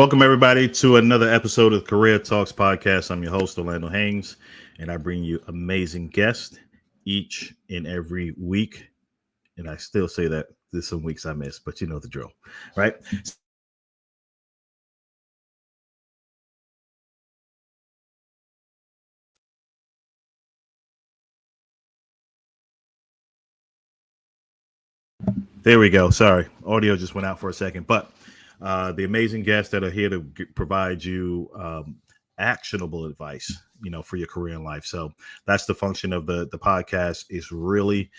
Welcome, everybody, to another episode of Career Talks Podcast. I'm your host, Orlando Haynes, and I bring you amazing guests each and every week. And I still say that there's some weeks I miss, but you know the drill, right? There we go. Sorry, audio just went out for a second, but the amazing guests that are here to provide you actionable advice, for your career in life. So that's the function of the podcast, is really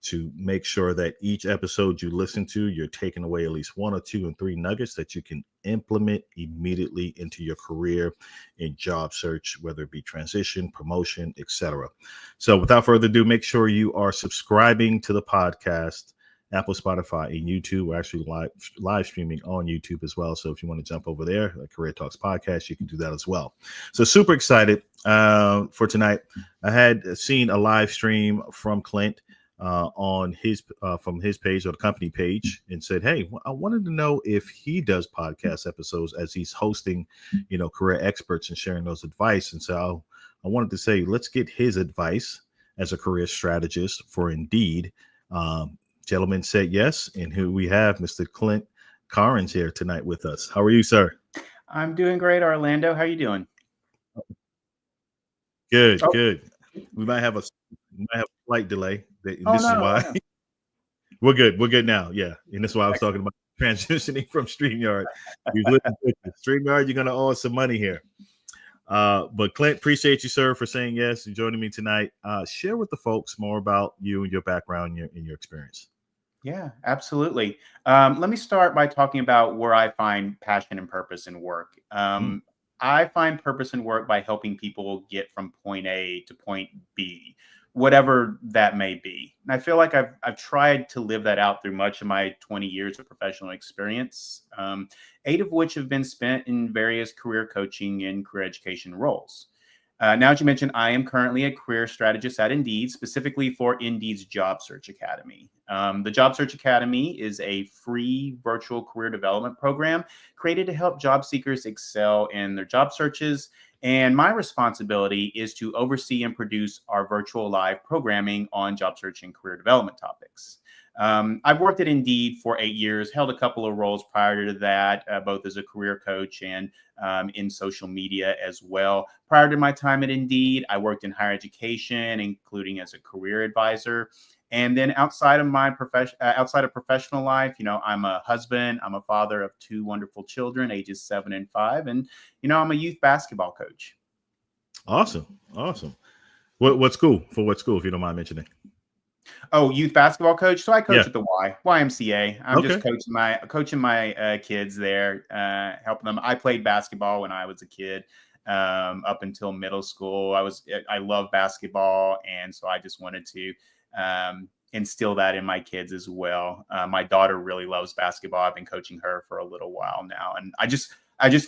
to make sure that each episode you listen to, you're taking away at least 1 or 2 and 3 nuggets that you can implement immediately into your career in job search, whether it be transition, promotion, etc. So without further ado, make sure you are subscribing to the podcast. Apple, Spotify, and YouTube. We're actually live streaming on YouTube as well. So if you want to jump over there, like Career Talks Podcast, you can do that as well. So super excited for tonight. I had seen a live stream from Clint on his from his page, or the company page, and said, "Hey, I wanted to know if he does podcast episodes as he's hosting, career experts and sharing those advice." And so I wanted to say, let's get his advice as a career strategist for Indeed. Gentleman said yes, and who we have, Mr. Clint Carnes here tonight with us. How are you, sir? I'm doing great, Orlando. How are you doing? Good, good. We might have a slight delay. This is why. No. We're good. We're good now. Yeah, and that's why I was talking about transitioning from StreamYard. StreamYard, you're gonna owe us some money here. But Clint, appreciate you, sir, for saying yes and joining me tonight. Share with the folks more about you and your background and your experience. Yeah, absolutely. Let me start by talking about where I find passion and purpose in work. I find purpose in work by helping people get from point A to point B, whatever that may be. And I feel like I've tried to live that out through much of my 20 years of professional experience, 8 of which have been spent in various career coaching and career education roles. Now, as you mentioned, I am currently a career strategist at Indeed, specifically for Indeed's Job Search Academy. The Job Search Academy is a free virtual career development program created to help job seekers excel in their job searches. And my responsibility is to oversee and produce our virtual live programming on job search and career development topics. I've worked at Indeed for 8 years, held a couple of roles prior to that, both as a career coach and in social media as well. Prior to my time at Indeed, I worked in higher education, including as a career advisor. And then outside of my outside of professional life, I'm a husband, I'm a father of 2 wonderful children, ages 7 and 5, and I'm a youth basketball coach. Awesome. What school? For what school, if you don't mind mentioning? Oh, youth basketball coach. So I coach at the YMCA. I'm just coaching my kids there, helping them. I played basketball when I was a kid, up until middle school. I love basketball, and so I just wanted to instill that in my kids as well. My daughter really loves basketball. I've been coaching her for a little while now, and I just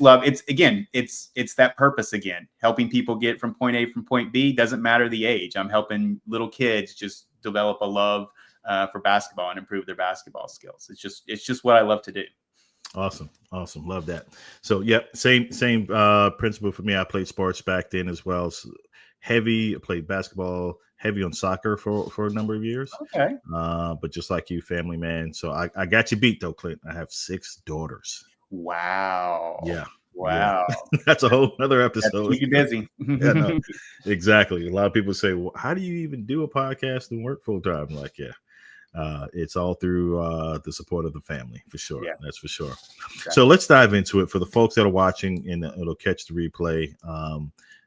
love it's that purpose again, helping people get from point A from point B. Doesn't matter the age. I'm helping little kids just develop a love for basketball and improve their basketball skills. It's just what I love to do. Awesome. Love that. So yeah, same principle for me. I played sports back then as well. So I played basketball, heavy on soccer for a number of years. Okay. But just like you, family man. So I got you beat though, Clint. I have 6 daughters. Wow. Yeah. Wow. Yeah. That's a whole other episode. Keep you busy. Yeah, no, exactly. A lot of people say, well, how do you even do a podcast and work full time? Like, it's all through the support of the family, for sure. Yeah. That's for sure. Okay. So let's dive into it. For the folks that are watching, and it'll catch the replay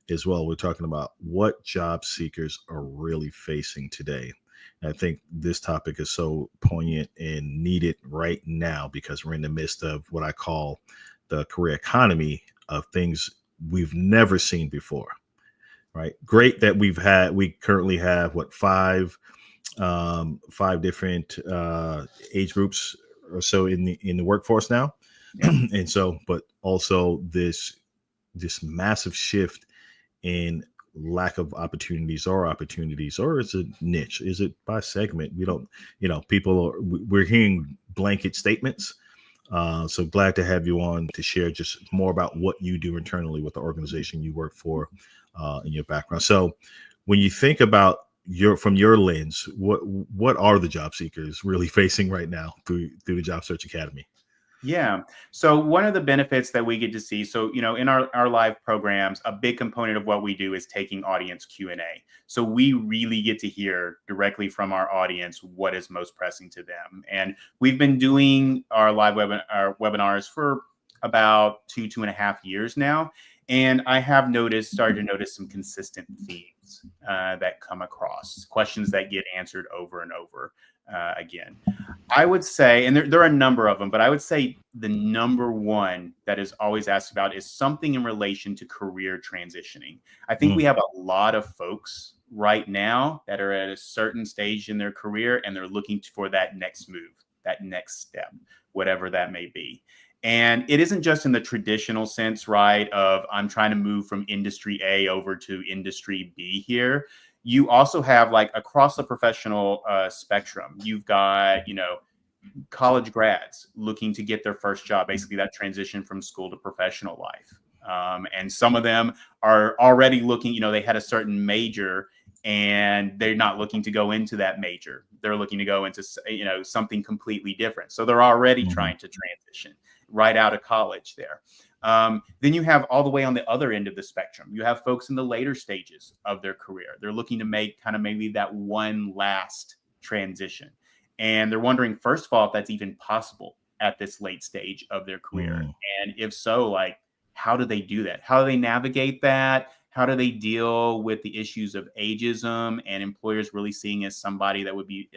as well, we're talking about what job seekers are really facing today. I think this topic is so poignant and needed right now because we're in the midst of what I call the career economy of things we've never seen before, right? Great that we currently have 5 different age groups or so in the workforce now. Yeah. And so, but also this massive shift in lack of opportunities, or is it niche? Is it by segment? We don't, we're hearing blanket statements So glad to have you on to share just more about what you do internally with the organization you work for, in your background. So when you think about from your lens, what are the job seekers really facing right now through the Job Search Academy? Yeah. So one of the benefits that we get to see, so in our live programs, a big component of what we do is taking audience Q&A. So we really get to hear directly from our audience what is most pressing to them. And we've been doing our our webinars for about 2.5 years now. And I have started to notice some consistent themes that come across, questions that get answered over and over again. I would say, and there are a number of them, but I would say the number one that is always asked about is something in relation to career transitioning. I think we have a lot of folks right now that are at a certain stage in their career and they're looking for that next move, that next step, whatever that may be. And it isn't just in the traditional sense, right, of I'm trying to move from industry A over to industry B here. You also have, like, across the professional spectrum, you've got, college grads looking to get their first job, basically that transition from school to professional life. And some of them are already looking, they had a certain major and they're not looking to go into that major. They're looking to go into, something completely different. So they're already trying to transition right out of college there. Then you have all the way on the other end of the spectrum. You have folks in the later stages of their career. They're looking to make kind of maybe that one last transition. And they're wondering, first of all, if that's even possible at this late stage of their career. And if so, like, how do they do that? How do they navigate that? How do they deal with the issues of ageism and employers really seeing as somebody that would be,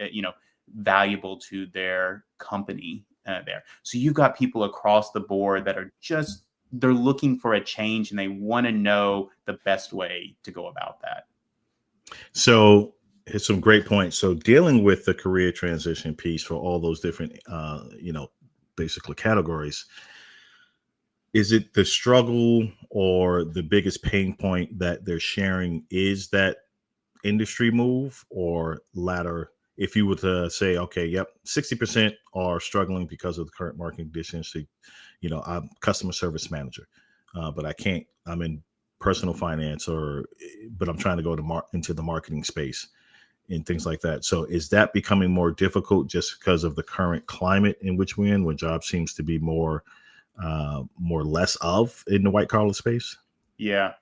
valuable to their company there? So you've got people across the board that are they're looking for a change and they want to know the best way to go about that. So it's some great points. So dealing with the career transition piece for all those different, basically categories, is it the struggle or the biggest pain point that they're sharing is that industry move, or latter? If you were to say, okay, yep, 60% are struggling because of the current market conditions. So, I'm customer service manager, but I'm in personal finance, but I'm trying to go into the marketing space and things like that. So is that becoming more difficult just because of the current climate in which we're in, when jobs seems to be more less of in the white collar space? Yeah.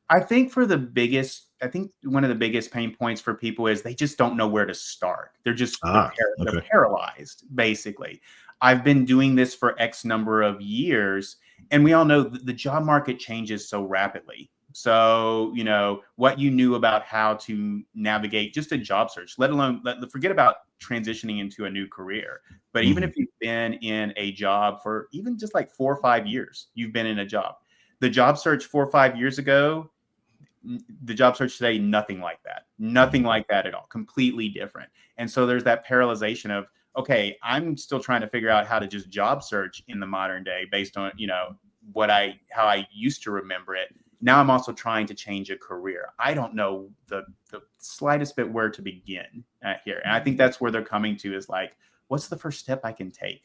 I think one of the biggest pain points for people is they just don't know where to start. They're paralyzed, basically. I've been doing this for X number of years, and we all know the job market changes so rapidly. So, what you knew about how to navigate just a job search, let alone forget about transitioning into a new career. But even if you've been in a job for even just like 4 or 5 years, you've been in a job. The job search 4 or 5 years ago, the job search today, nothing like that at all. Completely different. And so there's that paralyzation of, okay, I'm still trying to figure out how to just job search in the modern day based on, how I used to remember it. Now I'm also trying to change a career. I don't know the slightest bit where to begin here. And I think that's where they're coming to, is like, what's the first step I can take?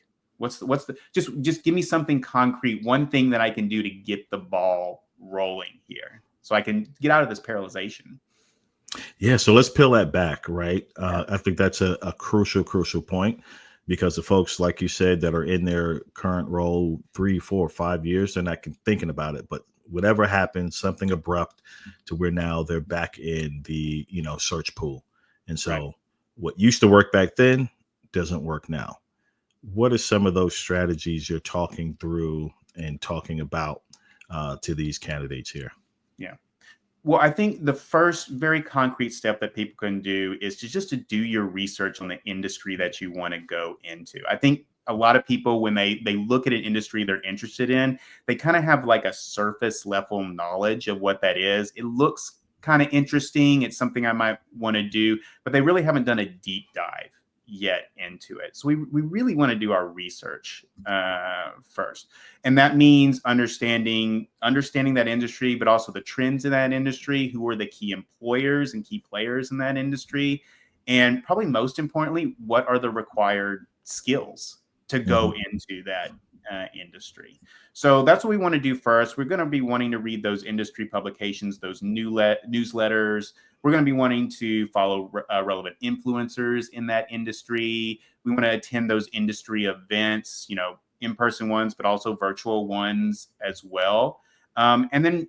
Just give me something concrete, one thing that I can do to get the ball rolling here so I can get out of this paralyzation. Yeah. So let's peel that back, right? I think that's a crucial point, because the folks, like you said, that are in their current role 3, 4, 5 years, they're not thinking about it, but whatever happens, something abrupt to where now they're back in the, search pool. And so what used to work back then doesn't work now. What are some of those strategies you're talking through and talking about to these candidates here? Yeah. Well, I think the first very concrete step that people can do is to do your research on the industry that you want to go into. I think a lot of people, when they look at an industry they're interested in, they kind of have like a surface level knowledge of what that is. It looks kind of interesting. It's something I might want to do, but they really haven't done a deep dive yet into it. So we really want to do our research first. And that means understanding that industry, but also the trends in that industry, who are the key employers and key players in that industry. And probably most importantly, what are the required skills to go into industry. So that's what we want to do first. We're going to be wanting to read those industry publications, those newsletters. We're going to be wanting to follow relevant influencers in that industry. We want to attend those industry events, in-person ones, but also virtual ones as well. And then,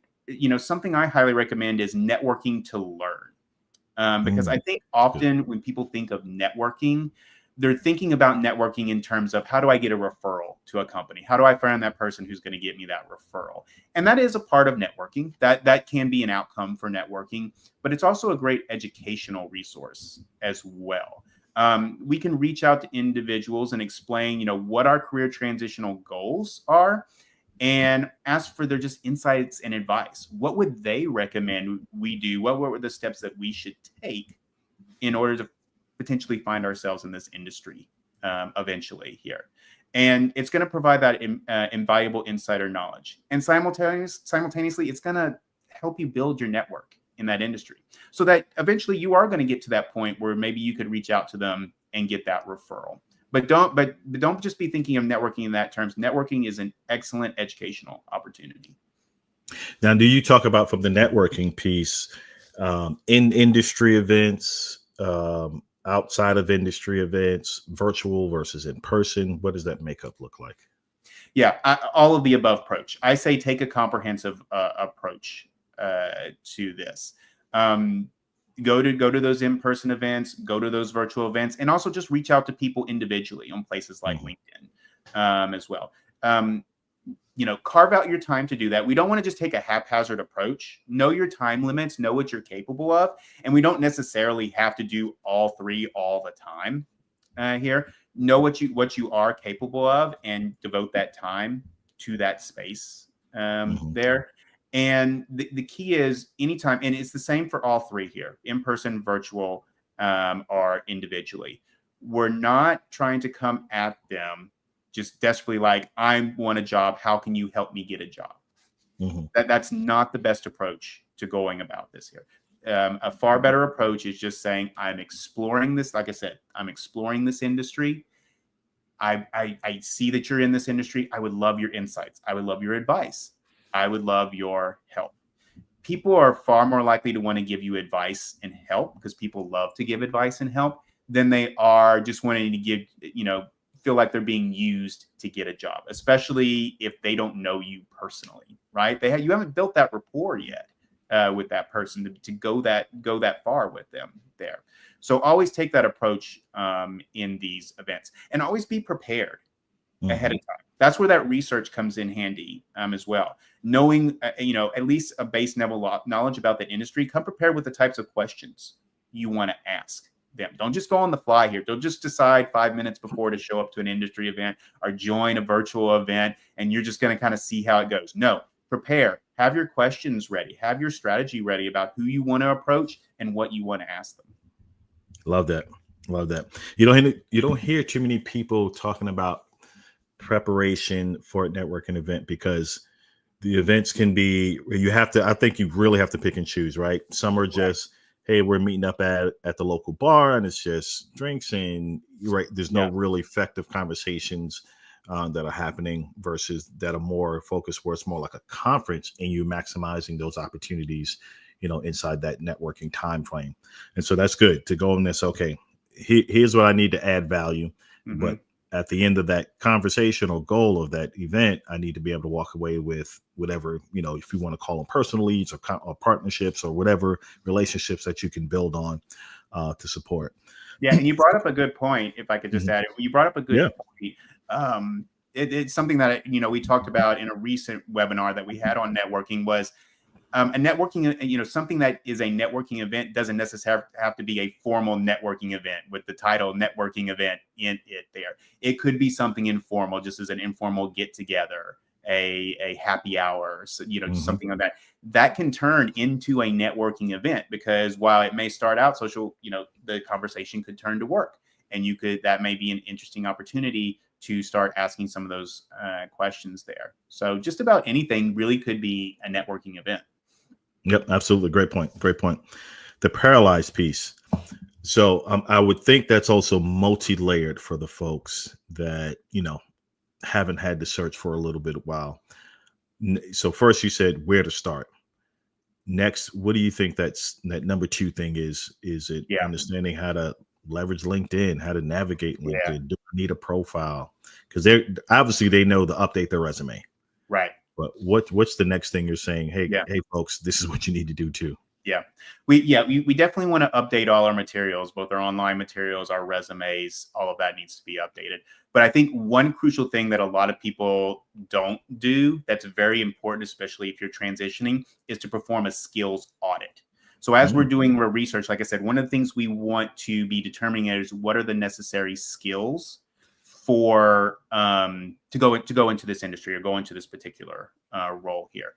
something I highly recommend is networking to learn. Because I think often when people think of networking, they're thinking about networking in terms of how do I get a referral to a company? How do I find that person who's going to get me that referral? And that is a part of networking. That can be an outcome for networking, but it's also a great educational resource as well. We can reach out to individuals and explain, what our career transitional goals are and ask for their just insights and advice. What would they recommend we do? What were the steps that we should take in order to potentially find ourselves in this industry eventually here? And it's going to provide that invaluable insider knowledge. And simultaneously, it's going to help you build your network in that industry so that eventually you are going to get to that point where maybe you could reach out to them and get that referral. But don't just be thinking of networking in that terms. Networking is an excellent educational opportunity. Now, do you talk about from the networking piece in industry events, outside of industry events, virtual versus in person? What does that makeup look like? Yeah, all of the above approach. I say take a comprehensive approach to this. Go to those in-person events, go to those virtual events, and also just reach out to people individually on places like LinkedIn as well. Carve out your time to do that. We don't want to just take a haphazard approach. Know your time limits, know what you're capable of, and we don't necessarily have to do all three all the time here. Know what you are capable of and devote that time to that space there. And the key is anytime, and it's the same for all three here, in-person, virtual, or individually. We're not trying to come at them just desperately like, I want a job. How can you help me get a job? That's not the best approach to going about this here. A far better approach is just saying, I'm exploring this. Like I said, I'm exploring this industry. I see that you're in this industry. I would love your insights. I would love your advice. I would love your help. People are far more likely to want to give you advice and help because people love to give advice and help than they are just wanting to give, feel like they're being used to get a job, especially if they don't know you personally, right? You haven't built that rapport yet with that person to go that far with them there. So always take that approach in these events and always be prepared ahead of time. That's where that research comes in handy as well. Knowing, at least a base level knowledge about that industry. Come prepared with the types of questions you want to ask them. Don't just go on the fly here. Don't just decide 5 minutes before to show up to an industry event or join a virtual event and you're just going to kind of see how it goes. No, prepare. Have your questions ready. Have your strategy ready about who you want to approach and what you want to ask them. Love that. You don't hear too many people talking about preparation for a networking event because the events can be, I think you really have to pick and choose, right? Some are just, hey, we're meeting up at the local bar and it's just drinks and right. There's no really effective conversations that are happening versus that are more focused where it's more like a conference and you're maximizing those opportunities, inside that networking time frame. And so that's good to go in this. Okay, here's what I need to add value, but at the end of that conversation or goal of that event, I need to be able to walk away with whatever, if you want to call them personal leads or partnerships or whatever relationships that you can build on to support. Yeah. And you brought up a good point. If I could just add it, you brought up a good point. It's something that, we talked about in a recent webinar that we had on networking was a networking, something that is a networking event doesn't necessarily have to be a formal networking event with the title networking event in it there. It could be something informal, just as an informal get together, a happy hour, so, just something like that. That can turn into a networking event because while it may start out social, the conversation could turn to work and that may be an interesting opportunity to start asking some of those questions there. So just about anything really could be a networking event. Yep, absolutely. Great point. The paralyzed piece. So I would think that's also multi-layered for the folks that, haven't had to search for a little bit of while. So first you said where to start. Next, what do you think that number two thing is? Is it Yeah. understanding how to leverage LinkedIn, how to navigate Yeah. LinkedIn? Do I need a profile? Because they're obviously they know to update their resume. Right. But what's the next thing you're saying? Hey, Yeah. hey, folks, this is what you need to do too. Yeah. We definitely want to update all our materials, both our online materials, our resumes, all of that needs to be updated. But I think one crucial thing that a lot of people don't do that's very important, especially if you're transitioning, is to perform a skills audit. So as we're Mm, doing our research, like I said, one of the things we want to be determining is what are the necessary skills for to go into this industry or go into this particular role here.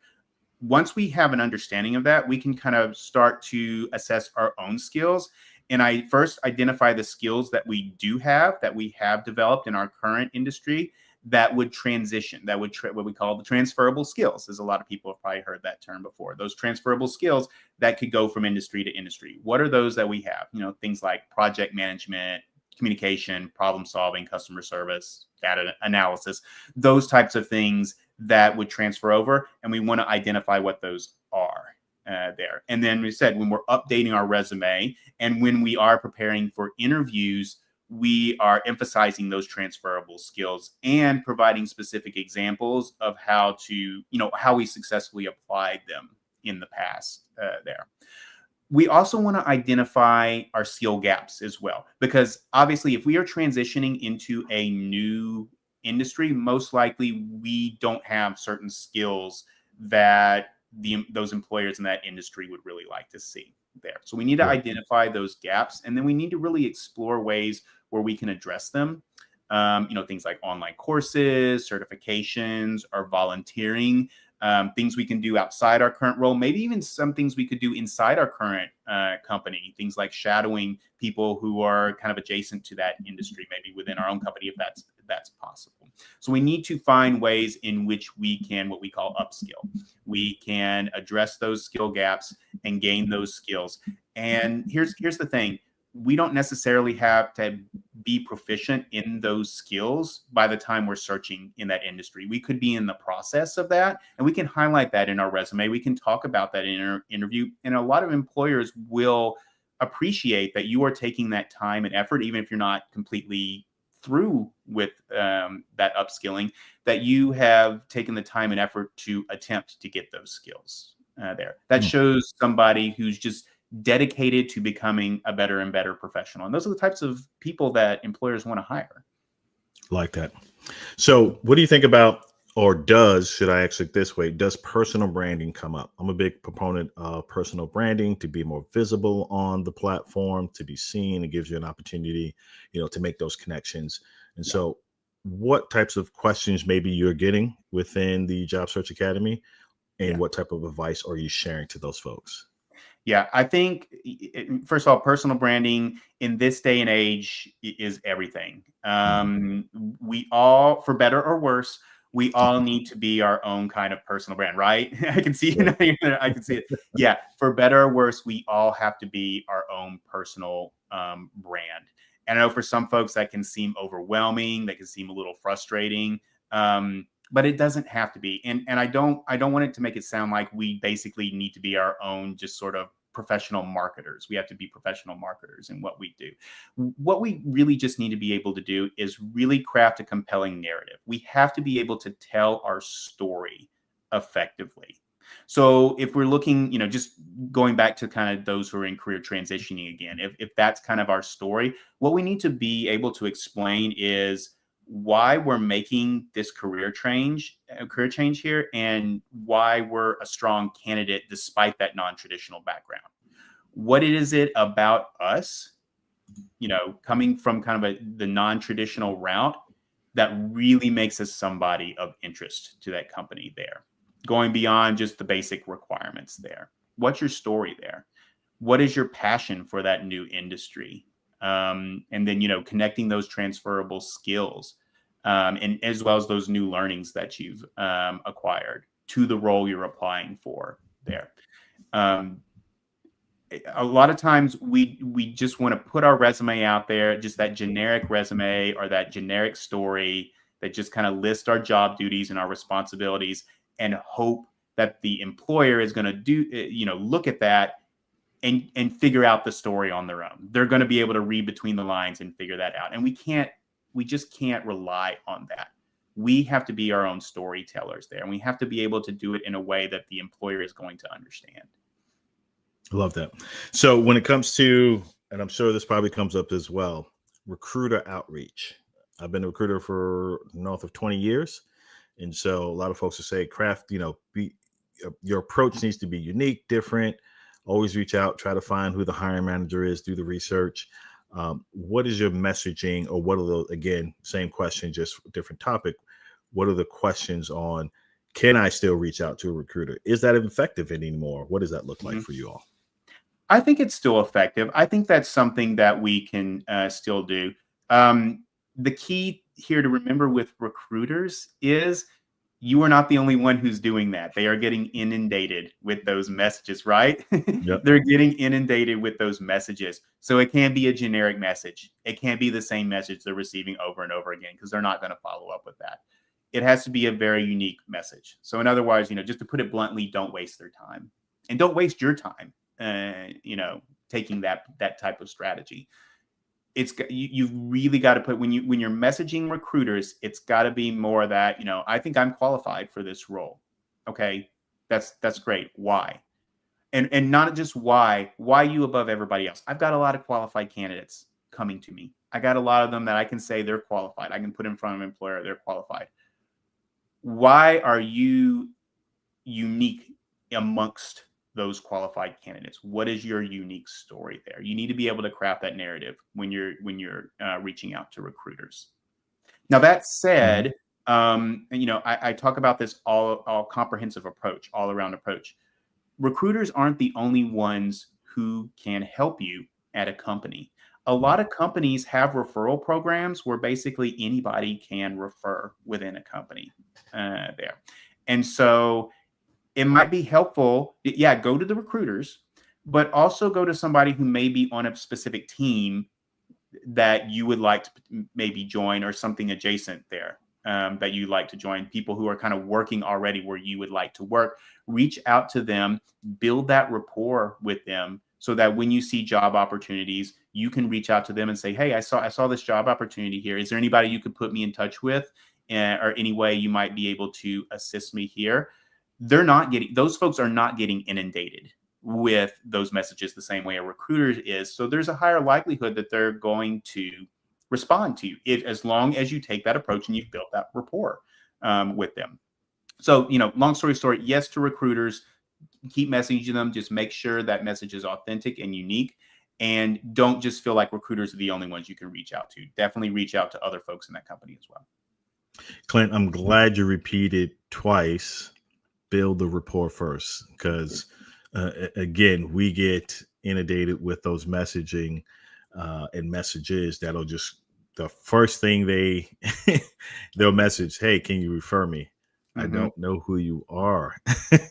Once we have an understanding of that, we can kind of start to assess our own skills. And I first identify the skills that we do have, that we have developed in our current industry that would transition, that would what we call the transferable skills, as a lot of people have probably heard that term before. Those transferable skills that could go from industry to industry. What are those that we have? You know, things like project management, communication, problem solving, customer service, data analysis, those types of things that would transfer over, and we want to identify what those are there. And then we said when we're updating our resume and when we are preparing for interviews, we are emphasizing those transferable skills and providing specific examples of how to, you know, how we successfully applied them in the past there. We also want to identify our skill gaps as well, because obviously if we are transitioning into a new industry, most likely we don't have certain skills that those employers in that industry would really like to see there. So we need to right. identify those gaps, and then we need to really explore ways where we can address them. You know, things like online courses, certifications, or volunteering, things we can do outside our current role, maybe even some things we could do inside our current company, things like shadowing people who are kind of adjacent to that industry, maybe within our own company, if that's possible. So we need to find ways in which we can, what we call upskill. We can address those skill gaps and gain those skills. And here's the thing. We don't necessarily have to be proficient in those skills by the time we're searching in that industry. We could be in the process of that, and we can highlight that in our resume. We can talk about that in our interview, and a lot of employers will appreciate that you are taking that time and effort, even if you're not completely through with that upskilling, that you have taken the time and effort to attempt to get those skills there. That Mm, shows somebody who's just dedicated to becoming a better and better professional. And those are the types of people that employers want to hire. like that. So what do you think about, or should I ask it this way, does personal branding come up? I'm a big proponent of personal branding to be more visible on the platform, to be seen. It gives you an opportunity, to make those connections. And Yeah. so what types of questions maybe you're getting within the Job Search Academy, and Yeah. what type of advice are you sharing to those folks? Yeah, I think first of all, personal branding in this day and age is everything. Mhm. We all, for better or worse, we all need to be our own kind of personal brand, right? I can see Yeah. it. I can see it. Yeah, for better or worse, we all have to be our own personal brand. And I know for some folks that can seem overwhelming, that can seem a little frustrating. But it doesn't have to be. And I don't want it to make it sound like we basically need to be our own just sort of professional marketers. We have to be professional marketers in what we do. What we really just need to be able to do is really craft a compelling narrative. We have to be able to tell our story effectively. So if we're looking, just going back to kind of those who are in career transitioning again, if that's kind of our story, what we need to be able to explain is why we're making this career change here, and why we're a strong candidate despite that non-traditional background. What is it about us, coming from kind of the non-traditional route that really makes us somebody of interest to that company there, going beyond just the basic requirements there? What's your story there? What is your passion for that new industry? And then, connecting those transferable skills, and as well as those new learnings that you've acquired to the role you're applying for there. Um, a lot of times we just want to put our resume out there, just that generic resume or that generic story that just kind of list our job duties and our responsibilities and hope that the employer is going to look at that and figure out the story on their own. They're going to be able to read between the lines and figure that out. And we just can't rely on that. We have to be our own storytellers there, and we have to be able to do it in a way that the employer is going to understand. I love that. So when it comes to, and I'm sure this probably comes up as well, recruiter outreach. I've been a recruiter for north of 20 years. And so a lot of folks will say, craft, your approach needs to be unique, different, always reach out, try to find who the hiring manager is, do the research. What is your messaging, or what are the, again, same question, just different topic. What are the questions on, can I still reach out to a recruiter? Is that effective anymore? What does that look like for you all? I think it's still effective. I think that's something that we can still do. The key here to remember with recruiters is you are not the only one who's doing that. They are getting inundated with those messages, right? Yep. They're getting inundated with those messages. So it can be a generic message. It can't be the same message they're receiving over and over again, because they're not going to follow up with that. It has to be a very unique message. So in other words, just to put it bluntly, don't waste their time, and don't waste your time, taking that type of strategy. You've really got to put, when you're messaging recruiters, it's got to be more that, I think I'm qualified for this role. Okay, that's great. Why? And not just why you above everybody else. I've got a lot of qualified candidates coming to me. I got a lot of them that I can say they're qualified. I can put in front of an employer, they're qualified. Why are you unique amongst those qualified candidates? What is your unique story there? You need to be able to craft that narrative when you're reaching out to recruiters. Now, that said, I talk about this all comprehensive approach, all around approach. Recruiters aren't the only ones who can help you at a company. A lot of companies have referral programs where basically anybody can refer within a company there. And so it might be helpful, go to the recruiters, but also go to somebody who may be on a specific team that you would like to maybe join, or something adjacent there that you'd like to join, people who are kind of working already where you would like to work. Reach out to them, build that rapport with them, so that when you see job opportunities, you can reach out to them and say, hey, I saw this job opportunity here. Is there anybody you could put me in touch with, or any way you might be able to assist me here? Those folks are not getting inundated with those messages the same way a recruiter is. So there's a higher likelihood that they're going to respond to you, as long as you take that approach and you've built that rapport with them. So, long story short, yes to recruiters, keep messaging them. Just make sure that message is authentic and unique, and don't just feel like recruiters are the only ones you can reach out to. Definitely reach out to other folks in that company as well. Clint, I'm glad you repeated twice, build the rapport first, because again, we get inundated with those messaging and messages that'll just, the first thing they'll message, hey, can you refer me? I don't know who you are.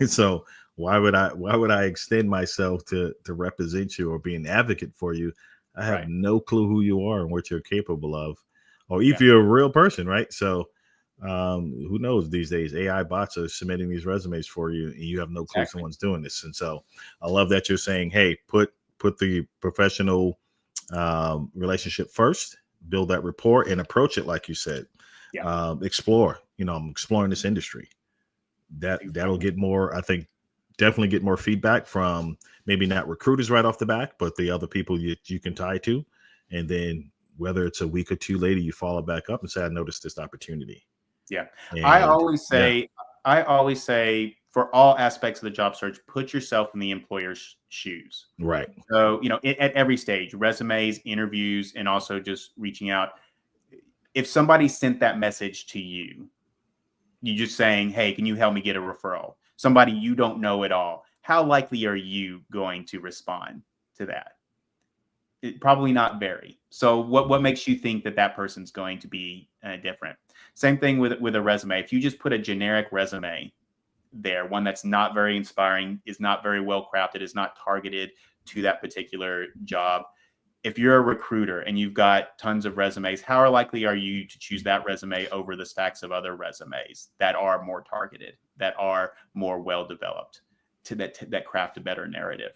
So why would I extend myself to represent you or be an advocate for you? I have no clue who you are and what you're capable of, or if you're a real person, right? So who knows these days? AI bots are submitting these resumes for you, and you have no clue someone's doing this. And so I love that you're saying, hey, put the professional relationship first, build that rapport, and approach it like you said. Explore. I'm exploring this industry. That'll get more, I think, definitely get more feedback from maybe not recruiters right off the bat, but the other people you can tie to. And then whether it's a week or two later, you follow back up and say, I noticed this opportunity. Yeah. And, I always say for all aspects of the job search, put yourself in the employer's shoes. Right. So, at every stage, resumes, interviews, and also just reaching out. If somebody sent that message to you, you're just saying, hey, can you help me get a referral? Somebody you don't know at all. How likely are you going to respond to that? Probably not very. So what makes you think that person's going to be different? Same thing with a resume. If you just put a generic resume there, one that's not very inspiring, is not very well crafted, is not targeted to that particular job, if you're a recruiter and you've got tons of resumes, how likely are you to choose that resume over the stacks of other resumes that are more targeted, that are more well developed, that craft a better narrative?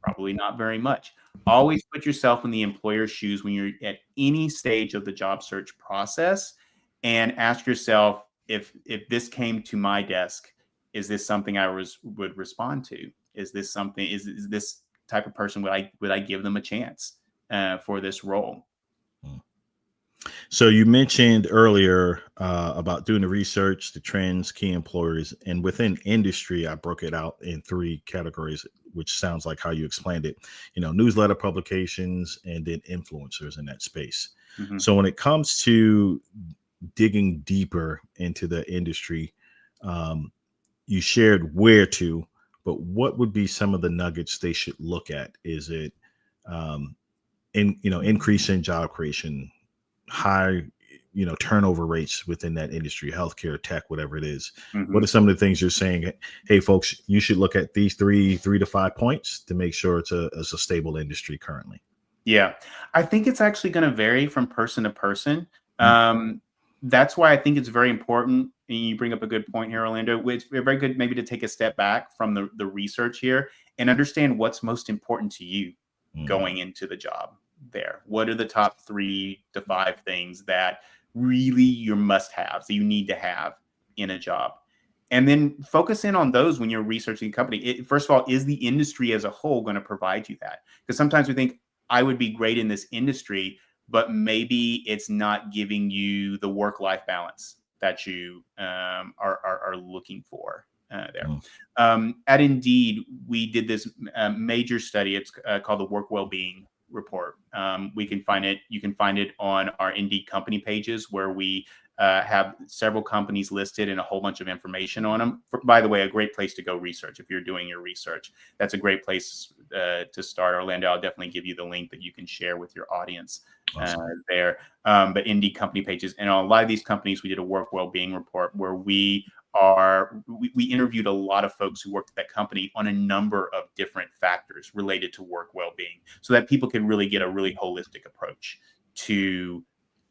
Probably not very much. Always put yourself in the employer's shoes when you're at any stage of the job search process, and ask yourself, if this came to my desk, is this something I would respond to? Is this something? Is this type of person, would I give them a chance for this role? So you mentioned earlier about doing the research, the trends, key employers, and within industry, I broke it out in 3 categories, which sounds like how you explained it. Newsletter publications, and then influencers in that space. Mm-hmm. So when it comes to digging deeper into the industry, you shared where to, but what would be some of the nuggets they should look at? Is it increase in job creation, high turnover rates within that industry, healthcare, tech, whatever it is? Mm-hmm. What are some of the things you're saying, hey folks, you should look at these 3 to 5 points to make sure it's a stable industry currently? Yeah, I think it's actually going to vary from person to person. That's why I think it's very important. And you bring up a good point here, Orlando. It's very good maybe to take a step back from the research here and understand what's most important to you going into the job there. What are the top 3 to 5 things that really your must-haves that you need to have in a job? And then focus in on those when you're researching a company. First of all, is the industry as a whole going to provide you that? Because sometimes we think, I would be great in this industry, but maybe it's not giving you the work-life balance that you are looking for there. At Indeed, we did this major study. It's called the Work Wellbeing Report. You can find it on our Indeed company pages, where we have several companies listed and a whole bunch of information on them. By the way, a great place to go research if you're doing your research. That's a great place to start. Orlando, I'll definitely give you the link that you can share with your audience there. But Indeed company pages, and on a lot of these companies, we did a work well-being report where we interviewed a lot of folks who worked at that company on a number of different factors related to work well-being, so that people could really get a really holistic approach to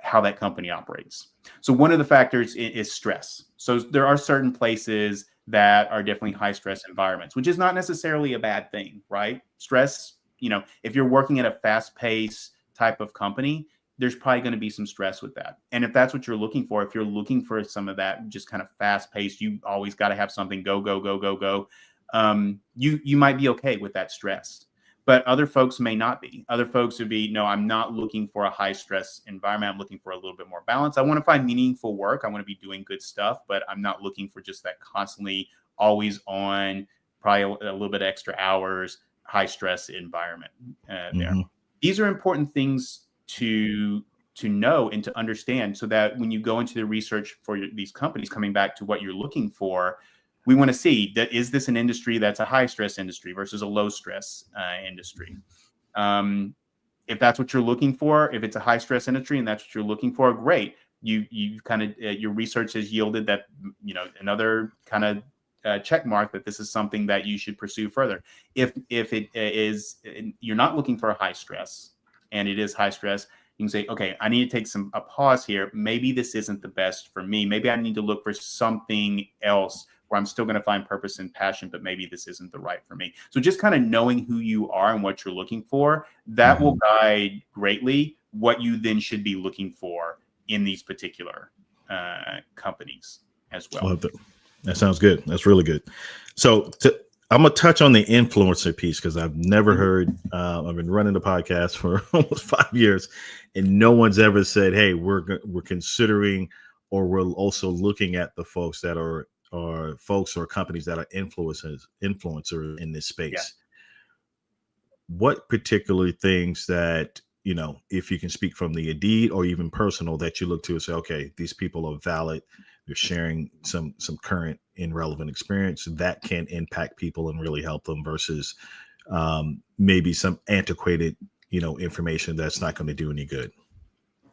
how that company operates. So one of the factors is stress. So there are certain places that are definitely high stress environments, which is not necessarily a bad thing, right? Stress, if you're working at a fast paced type of company, there's probably going to be some stress with that. And if that's what you're looking for, if you're looking for some of that just kind of fast paced, you always got to have something go, you might be okay with that stress. But other folks may not be. Other folks would be, no, I'm not looking for a high stress environment. I'm looking for a little bit more balance. I want to find meaningful work. I want to be doing good stuff, but I'm not looking for just that constantly always on, probably a little bit extra hours, high stress environment there. These are important things to know and to understand, so that when you go into the research for these companies, coming back to what you're looking for, we want to see that, is this an industry that's a high stress industry versus a low stress industry? If that's what you're looking for, if it's a high stress industry and that's what you're looking for, great. You kind of your research has yielded that, another kind of check mark that this is something that you should pursue further. If it is, you're not looking for a high stress and it is high stress, you can say, okay, I need to take a pause here. Maybe this isn't the best for me. Maybe I need to look for something else where I'm still going to find purpose and passion, but maybe this isn't the right for me. So just kind of knowing who you are and what you're looking for, that will guide greatly what you then should be looking for in these particular companies as well. That sounds good. That's really good. So I'm going to touch on the influencer piece, because I've never heard, I've been running the podcast for almost 5 years, and no one's ever said, hey, we're considering, or we're also looking at the folks that are folks or companies that are influencers in this space. Yeah. What particular things that, if you can speak from the Indeed or even personal, that you look to and say, okay, these people are valid, they're sharing some current and relevant experience that can impact people and really help them, versus maybe some antiquated, information that's not going to do any good?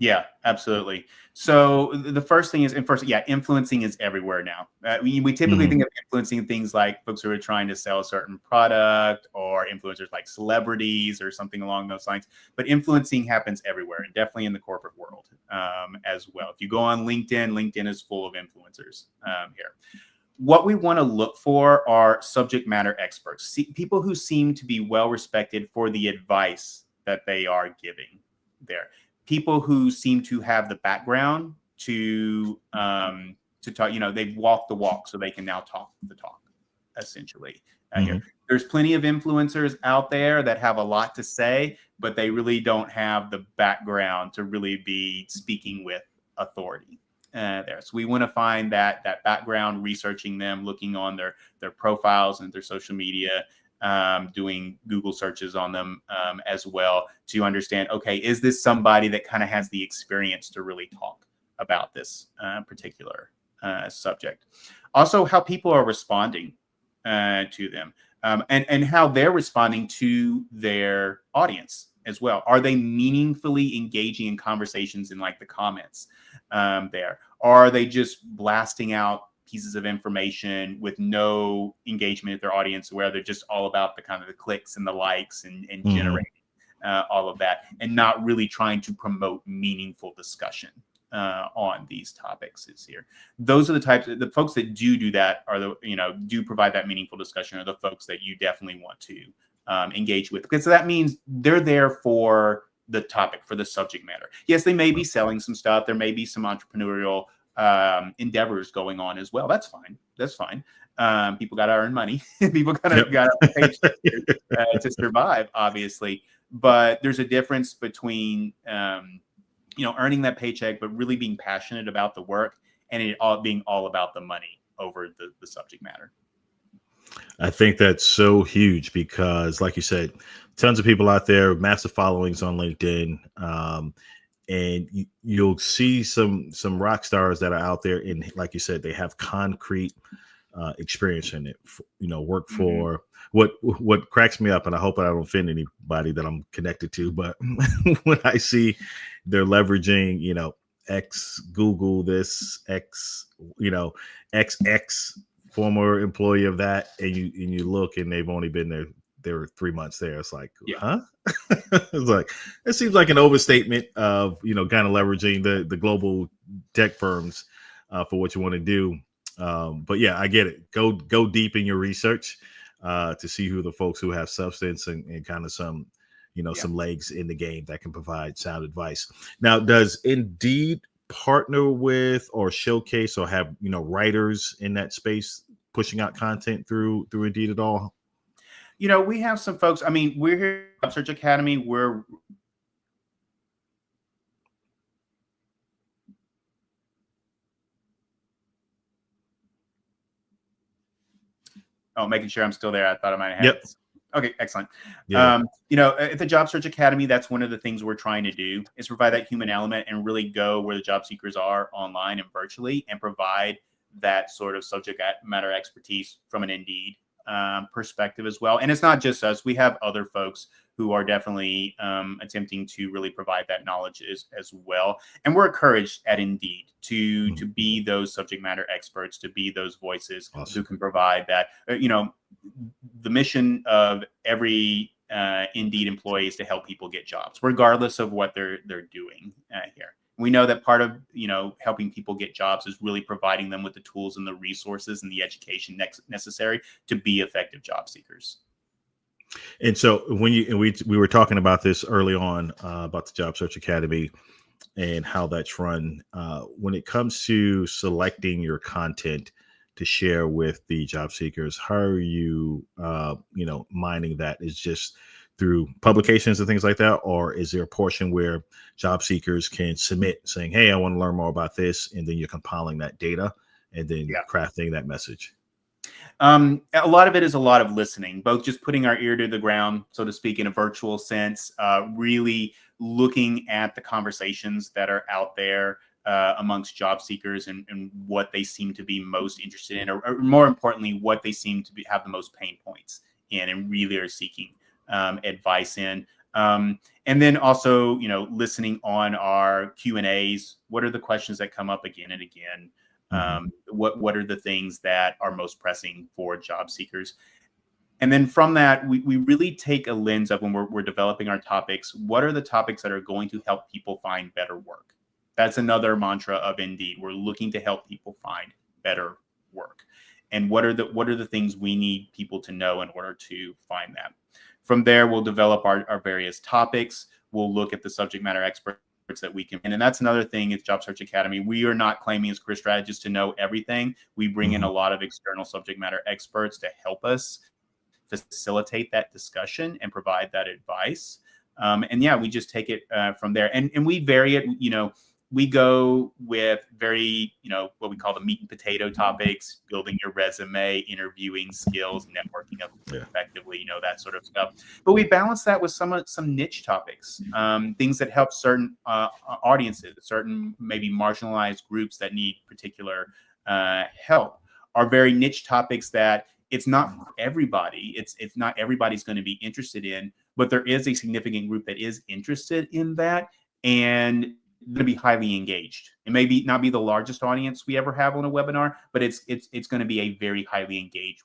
Yeah, absolutely. So the first thing is, and first, yeah, influencing is everywhere now. We typically Mhm. think of influencing things like folks who are trying to sell a certain product, or influencers like celebrities or something along those lines. But influencing happens everywhere, and definitely in the corporate world as well. If you go on LinkedIn, LinkedIn is full of influencers here. What we want to look for are subject matter experts, people who seem to be well respected for the advice that they are giving there, people who seem to have the background to talk. They've walked the walk, so they can now talk the talk, essentially. Here, Mhm. there's plenty of influencers out there that have a lot to say, but they really don't have the background to really be speaking with authority there. So we want to find that background, researching them, looking on their profiles and their social media, doing Google searches on them as well, to understand, okay, is this somebody that kind of has the experience to really talk about this particular subject? Also, how people are responding to them, and how they're responding to their audience as well. Are they meaningfully engaging in conversations in like the comments there? Or are they just blasting out pieces of information with no engagement with their audience, where they're just all about the kind of the clicks and the likes and Mhm. generating all of that, and not really trying to promote meaningful discussion on these topics is here. Those are the folks that do that, are do provide that meaningful discussion, are the folks that you definitely want to engage with, because that means they're there for the topic, for the subject matter. Yes, they may be selling some stuff. There may be some entrepreneurial endeavors going on as well. That's fine. That's fine. People got to earn money. People got Yep. to pay to survive, obviously. But there's a difference between earning that paycheck, but really being passionate about the work, and it all being all about the money over the subject matter. I think that's so huge because, like you said, tons of people out there, massive followings on LinkedIn, and you'll see some rock stars that are out there, and like you said, they have concrete experience in it. Work Mm-hmm. for what cracks me up, and I hope I don't offend anybody that I'm connected to, but when I see they're leveraging, X Google this X, XX former employee of that, and you look and they've only been there were 3 months there. It's like, Yeah. huh? It's like, it seems like an overstatement of kind of leveraging the global tech firms for what you want to do. But yeah, I get it. Go deep in your research to see who the folks who have substance and kind of some Yeah. some legs in the game that can provide sound advice. Now, does Indeed partner with or showcase or have writers in that space pushing out content through Indeed at all? We have some folks. I mean, we're here at Job Search Academy. We're making sure I'm still there. I thought I might have had. Yep. Okay, excellent. Yeah. At the Job Search Academy, that's one of the things we're trying to do, is provide that human element and really go where the job seekers are online and virtually, and provide that sort of subject matter expertise from an Indeed perspective as well. And it's not just us. We have other folks who are definitely attempting to really provide that knowledge as well. And we're encouraged at Indeed to Mhm. be those subject matter experts, to be those voices who Awesome. can provide that. The mission of every Indeed employee is to help people get jobs, regardless of what they're doing here. We know that part of helping people get jobs is really providing them with the tools and the resources and the education necessary to be effective job seekers. And so when we were talking about this early on about the Job Search Academy and how that's run, when it comes to selecting your content to share with the job seekers, how are you mining that? Is just through publications and things like that, or is there a portion where job seekers can submit saying, hey, I want to learn more about this, and then you're compiling that data and then Yeah. crafting that message? A lot of it is a lot of listening, both just putting our ear to the ground, so to speak, in a virtual sense, really looking at the conversations that are out there amongst job seekers, and what they seem to be most interested in, or more importantly, what they seem to have the most pain points in, and really are seeking advice in. And And then also, listening on our Q&As. What are the questions that come up again and again? What are the things that are most pressing for job seekers? And then from that, we really take a lens of when we're developing our topics. What are the topics that are going to help people find better work? That's another mantra of Indeed. We're looking to help people find better work. And what are the things we need people to know in order to find that? From there, we'll develop our various topics. We'll look at the subject matter experts that we can. And that's another thing at Job Search Academy. We are not claiming as career strategists to know everything. We bring in a lot of external subject matter experts to help us facilitate that discussion and provide that advice. And yeah, we just take it from there. And we vary it, we go with very, what we call the meat and potato topics, building your resume, interviewing skills, networking effectively, that sort of stuff. But we balance that with some niche topics, things that help certain audiences, certain maybe marginalized groups that need particular help, are very niche topics that it's not for everybody. It's not everybody's going to be interested in, but there is a significant group that is interested in that, and going to be highly engaged. It may not be the largest audience we ever have on a webinar, but it's going to be a very highly engaged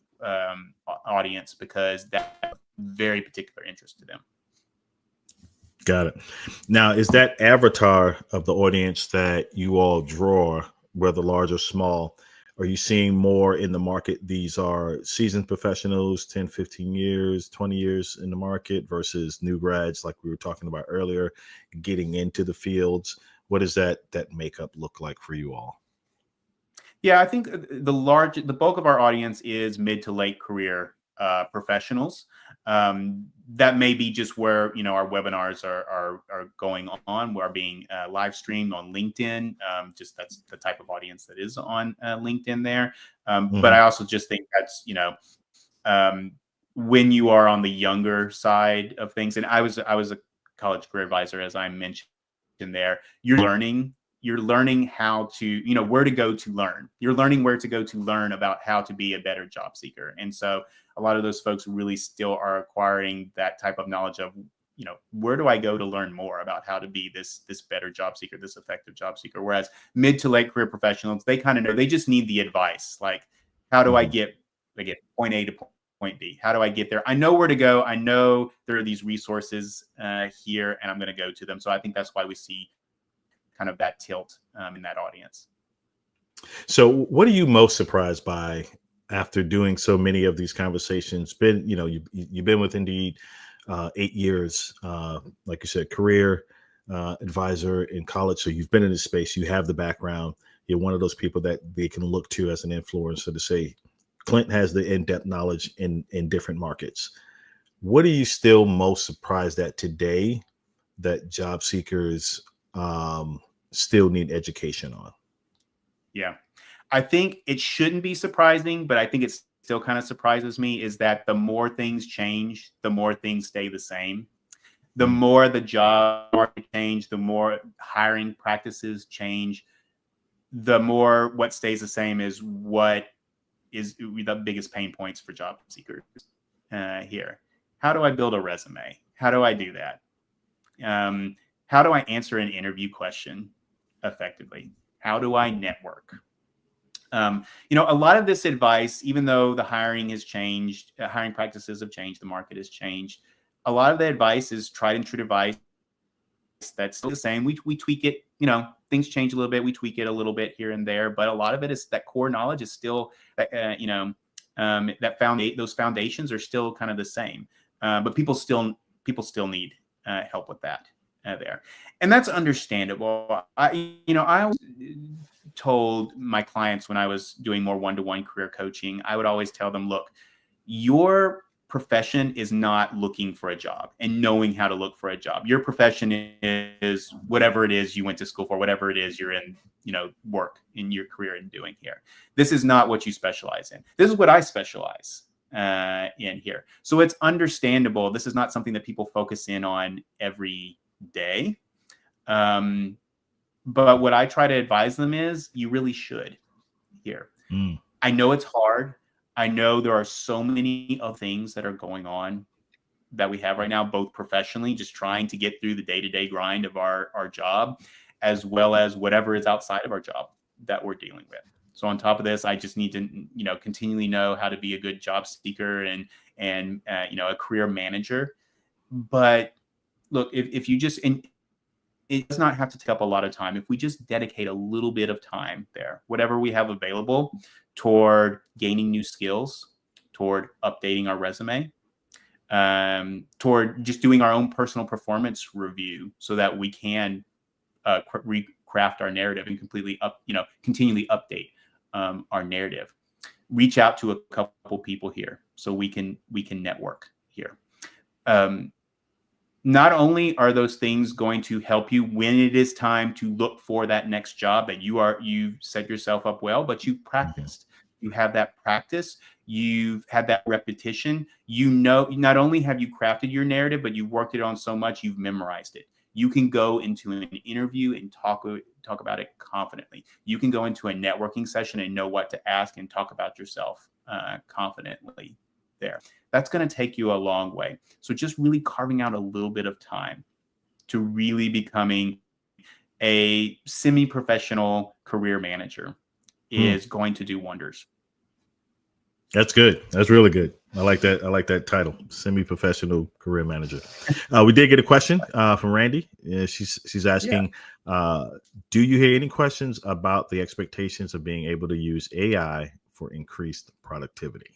audience because that's very particular interest to them. Got it. Now, is that avatar of the audience that you all draw, whether large or small, are you seeing more in the market? These are seasoned professionals, 10, 15 years, 20 years in the market versus new grads, like we were talking about earlier, getting into the fields. What does that makeup look like for you all? Yeah, I think the bulk of our audience is mid to late career professionals. That may be just where our webinars are going on. We're being live streamed on LinkedIn. Just that's the type of audience that is on LinkedIn there. But I also just think that's when you are on the younger side of things. And I was a college career advisor, as I mentioned there. You're learning how to, where to go to learn. You're learning where to go to learn about how to be a better job seeker. And so a lot of those folks really still are acquiring that type of knowledge of, where do I go to learn more about how to be this better job seeker, this effective job seeker? Whereas mid to late career professionals, they kind of know, they just need the advice. Like, how do I get point A to point B? How do I get there? I know where to go. I know there are these resources here, and I'm going to go to them. So I think that's why we see kind of that tilt in that audience. So what are you most surprised by after doing so many of these conversations? You've been with Indeed 8 years, like you said, career advisor in college. So you've been in this space, you have the background. You're one of those people that they can look to as an influencer to say, Clint has the in-depth knowledge in different markets. What are you still most surprised at today that job seekers still need education on? Yeah, I think it shouldn't be surprising, but I think it still kind of surprises me is that the more things change, the more things stay the same. The more the job market change, the more hiring practices change, the more what stays the same is what is the biggest pain points for job seekers here. How do I build a resume? How do I do that? How do I answer an interview question effectively? How do I network? A lot of this advice, even though the hiring has changed, hiring practices have changed, the market has changed, a lot of the advice is tried and true advice that's still the same. We tweak it, things change a little bit. We tweak it a little bit here and there, but a lot of it is that core knowledge is still, those foundations are still kind of the same. But people still need help with that there. And that's understandable. I always told my clients when I was doing more one-to-one career coaching, I would always tell them, look, your profession is not looking for a job and knowing how to look for a job. Your profession is whatever it is you went to school for, whatever it is you're in, work in your career and doing here. This is not what you specialize in. This is what I specialize in here. So it's understandable. This is not something that people focus in on every day. But what I try to advise them is you really should here. I know it's hard. I know there are so many other things that are going on that we have right now, both professionally, just trying to get through the day-to-day grind of our job, as well as whatever is outside of our job that we're dealing with. So on top of this, I just need to, continually know how to be a good job seeker and a career manager. But look, if you just, and it does not have to take up a lot of time. If we just dedicate a little bit of time there, whatever we have available, toward gaining new skills, toward updating our resume, toward just doing our own personal performance review so that we can recraft our narrative and continually update our narrative. Reach out to a couple people here so we can network here. Not only are those things going to help you when it is time to look for that next job that you've set yourself up well, but you've practiced. You have that practice. You've had that repetition. Not only have you crafted your narrative, but you've worked it on so much, you've memorized it. You can go into an interview and talk about it confidently. You can go into a networking session and know what to ask and talk about yourself confidently there. That's going to take you a long way. So just really carving out a little bit of time to really becoming a semi-professional career manager is going to do wonders. That's good. That's really good. I like that. I like that title, semi-professional career manager. We did get a question from Randy. She's asking, do you hear any questions about the expectations of being able to use AI for increased productivity?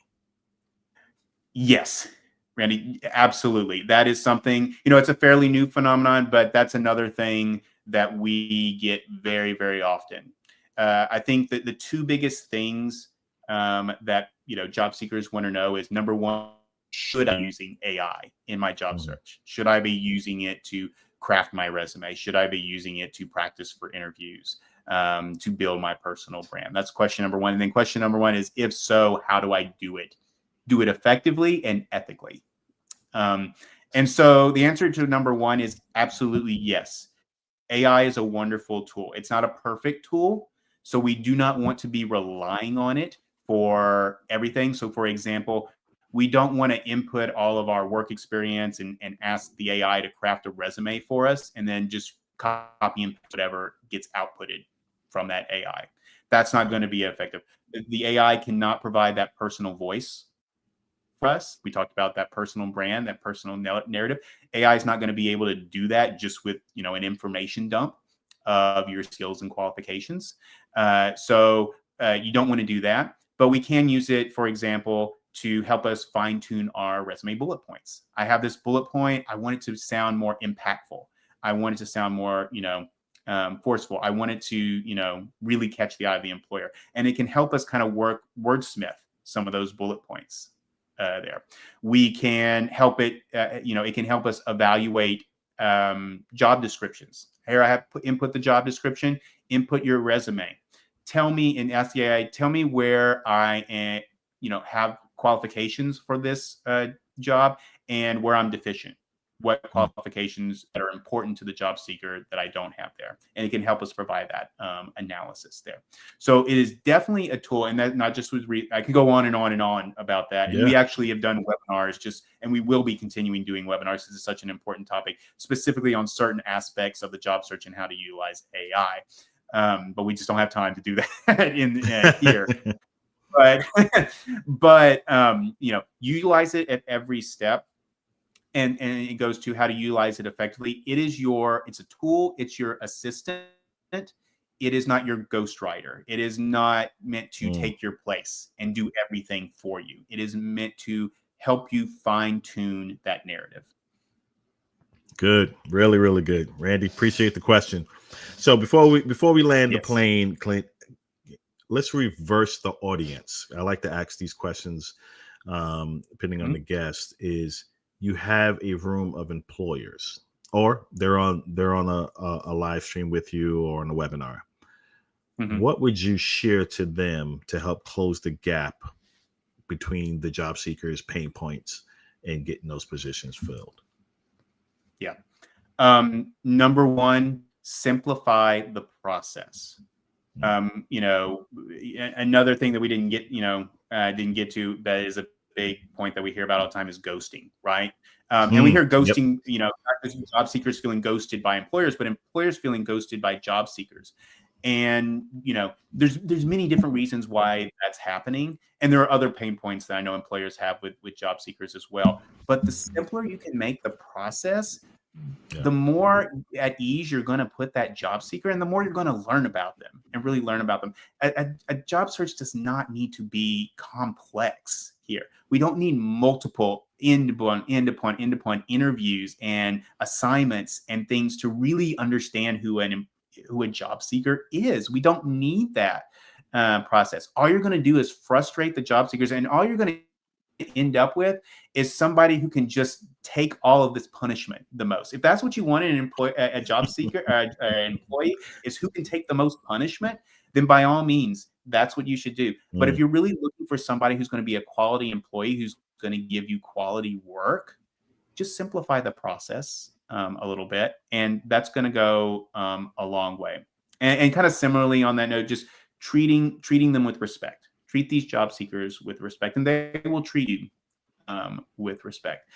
Yes, Randy, absolutely. That is something, it's a fairly new phenomenon, but that's another thing that we get very, very often. I think that the two biggest things that job seekers want to know is, number one, should I be using AI in my job search? Should I be using it to craft my resume? Should I be using it to practice for interviews, to build my personal brand? That's question number one. And then question number one is, if so, how do I do it? Do it effectively and ethically. And so the answer to number one is absolutely yes. AI is a wonderful tool. It's not a perfect tool, so we do not want to be relying on it for everything. So for example, we don't want to input all of our work experience and ask the AI to craft a resume for us and then just copy and whatever gets outputted from that AI. That's not going to be effective. The AI cannot provide that personal voice for us. We talked about that personal brand, that personal narrative. AI is not going to be able to do that just with an information dump of your skills and qualifications. So you don't want to do that. But we can use it, for example, to help us fine tune our resume bullet points. I have this bullet point. I want it to sound more impactful. I want it to sound more, forceful. I want it to, really catch the eye of the employer. And it can help us kind of wordsmith some of those bullet points. There, we can help it. It can help us evaluate job descriptions. Here, I have input the job description. Input your resume. Tell me and ask the AI. Tell me where I have qualifications for this job and where I'm deficient. What qualifications that are important to the job seeker that I don't have there, and it can help us provide that analysis there. So it is definitely a tool, and that not just with I can go on and on and on about that. And we actually have done webinars and we will be continuing doing webinars. This is such an important topic, specifically on certain aspects of the job search and how to utilize AI. But we just don't have time to do that in here. But utilize it at every step. And it goes to how to utilize it effectively. It's a tool. It's your assistant. It is not your ghostwriter. It is not meant to take your place and do everything for you. It is meant to help you fine tune that narrative. Good. Really, really good. Randy, appreciate the question. So before we land the plane, Clint, let's reverse the audience. I like to ask these questions, depending on the guest, is you have a room of employers, or they're on a live stream with you or on a webinar. What would you share to them to help close the gap between the job seekers' pain points and getting those positions filled? Yeah. Number one, simplify the process. Another thing that we didn't get to that is a big point that we hear about all the time is ghosting, right? And we hear Yep. ghosting, you know, not just job seekers feeling ghosted by employers, but employers feeling ghosted by job seekers. And you know, there's many different reasons why that's happening, and there are other pain points that I know employers have with job seekers as well. But the simpler you can make the process, Yeah. the more at ease you're going to put that job seeker, and the more you're going to learn about them and really learn about them. A job search does not need to be complex here. We don't need multiple end-to-point interviews and assignments and things to really understand who a job seeker is. We don't need that process. All you're going to do is frustrate the job seekers, and all you're going to end up with is somebody who can just take all of this punishment the most. If that's what you want in a job seeker, employee is who can take the most punishment, then by all means, that's what you should do. But if you're really looking for somebody who's going to be a quality employee, who's going to give you quality work, just simplify the process a little bit, and that's going to go a long way. And kind of similarly on that note, just treating them with respect. Treat these job seekers with respect, and they will treat you with respect.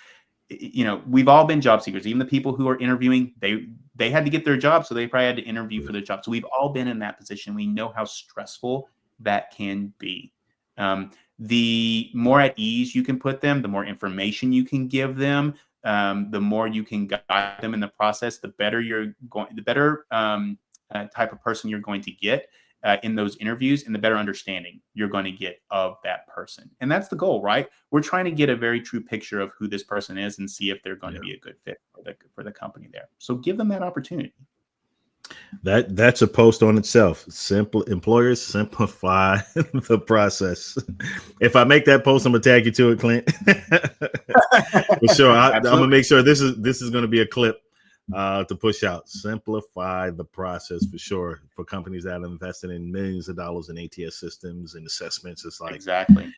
You know, we've all been job seekers. Even the people who are interviewing, they had to get their job, so they probably had to interview for their job. So we've all been in that position. We know how stressful that can be. The more at ease you can put them, the more information you can give them, the more you can guide them in the process, the better type of person you're going to get in those interviews, and the better understanding you're going to get of that person. And that's the goal, right? We're trying to get a very true picture of who this person is and see if they're going to be a good fit for the company there. So give them that opportunity. That's a post on itself. Simple employers simplify the process. If I make that post, I'm gonna tag you to it, Clint. For sure. I'm gonna make sure this is gonna be a clip to push out. Simplify the process for sure for companies that are invested in millions of dollars in ATS systems and assessments. It's like exactly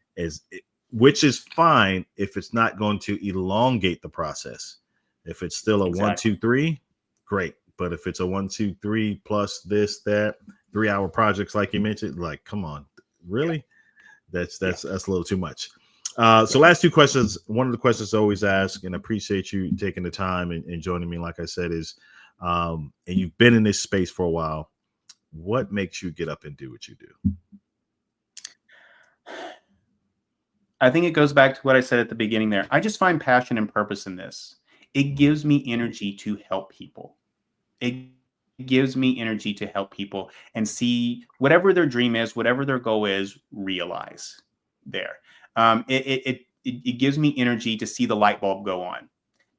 which is fine if it's not going to elongate the process. If it's still a 1, 2, 3, great. But if it's a 1, 2, 3 plus this, that 3-hour projects, like you mentioned, like, come on, really? That's a little too much. So last two questions. One of the questions I always ask, and I appreciate you taking the time and joining me, like I said, is, and you've been in this space for a while, what makes you get up and do what you do? I think it goes back to what I said at the beginning there. I just find passion and purpose in this. It gives me energy to help people. It gives me energy to help people and see whatever their dream is, whatever their goal is, realize there. It gives me energy to see the light bulb go on,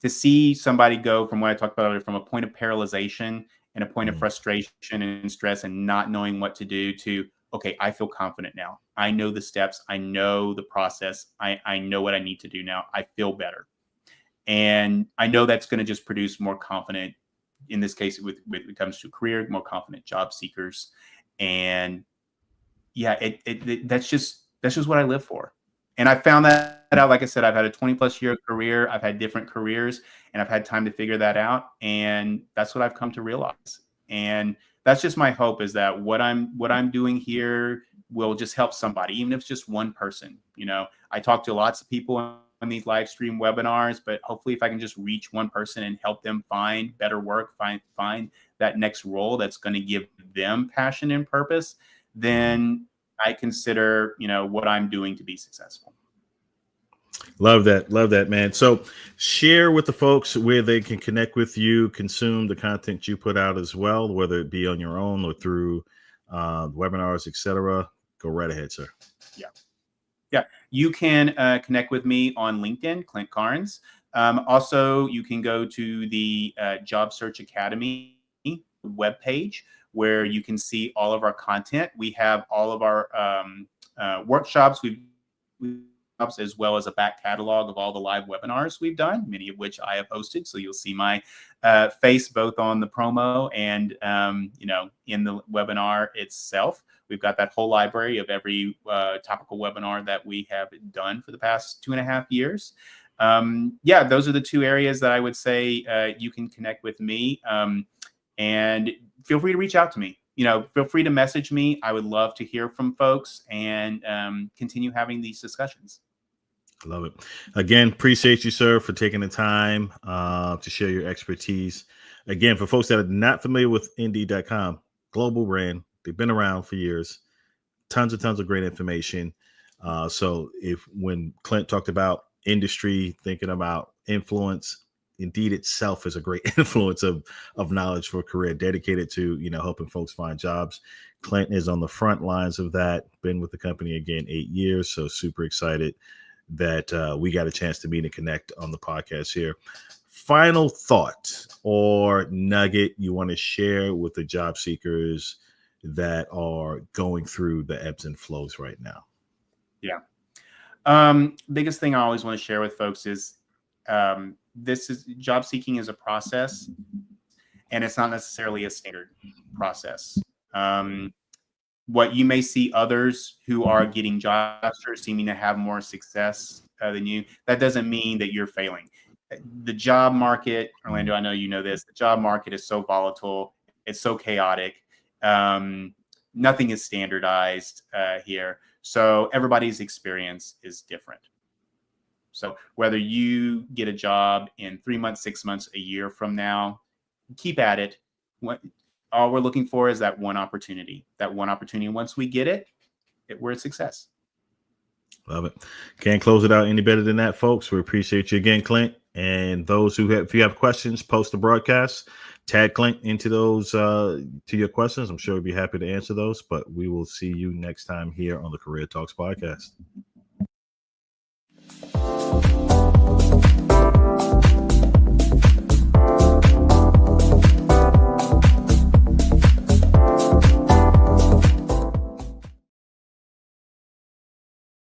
to see somebody go from what I talked about earlier, from a point of paralyzation and a point of frustration and stress and not knowing what to do to, okay, I feel confident now. I know the steps. I know the process. I know what I need to do now. I feel better. And I know that's going to just produce more confident, in this case, when it comes to career, more confident job seekers. And yeah, that's just what I live for. And I found that out. Like I said, I've had a 20+ year career. I've had different careers, and I've had time to figure that out. And that's what I've come to realize. And that's just my hope, is that what I'm doing here will just help somebody, even if it's just one person. You know, I talk to lots of people on these live stream webinars, but hopefully if I can just reach one person and help them find better work, find that next role that's going to give them passion and purpose, then I consider, you know, what I'm doing to be successful. Love that, man. So share with the folks where they can connect with you, consume the content you put out as well, whether it be on your own or through webinars, etc. Go right ahead, sir. Yeah, you can connect with me on LinkedIn, Clint Carnes. Also, you can go to the Job Search Academy webpage, where you can see all of our content. We have all of our workshops, as well as a back catalog of all the live webinars we've done, many of which I have hosted. So you'll see my face both on the promo and in the webinar itself. We've got that whole library of every topical webinar that we have done for the past 2.5 years. Yeah, those are the two areas that I would say you can connect with me. And feel free to reach out to me. You know, feel free to message me. I would love to hear from folks and continue having these discussions. I love it. Again, appreciate you, sir, for taking the time to share your expertise. Again, for folks that are not familiar with Indeed.com, global brand, they've been around for years, tons of great information. So when Clint talked about industry, thinking about influence, Indeed itself is a great influence of knowledge for a career dedicated to, helping folks find jobs. Clint is on the front lines of that, been with the company again 8 years. So super excited that we got a chance to meet and connect on the podcast here. Final thought or nugget you want to share with the job seekers that are going through the ebbs and flows right now? Yeah. Biggest thing I always want to share with folks is job seeking is a process, and it's not necessarily a standard process. What you may see others who are getting jobs or seeming to have more success than you, that doesn't mean that you're failing. The job market, Orlando, I know you know this, the job market is so volatile. It's so chaotic. Nothing is standardized here. So everybody's experience is different. So whether you get a job in 3 months, 6 months, a year from now, keep at it. All we're looking for is that one opportunity. That one opportunity, once we get it, we're a success. Love it. Can't close it out any better than that, folks. We appreciate you again, Clint. And those if you have questions, post the broadcast, tag Clint into those, to your questions. I'm sure he'll be happy to answer those, but we will see you next time here on the Career Talks podcast.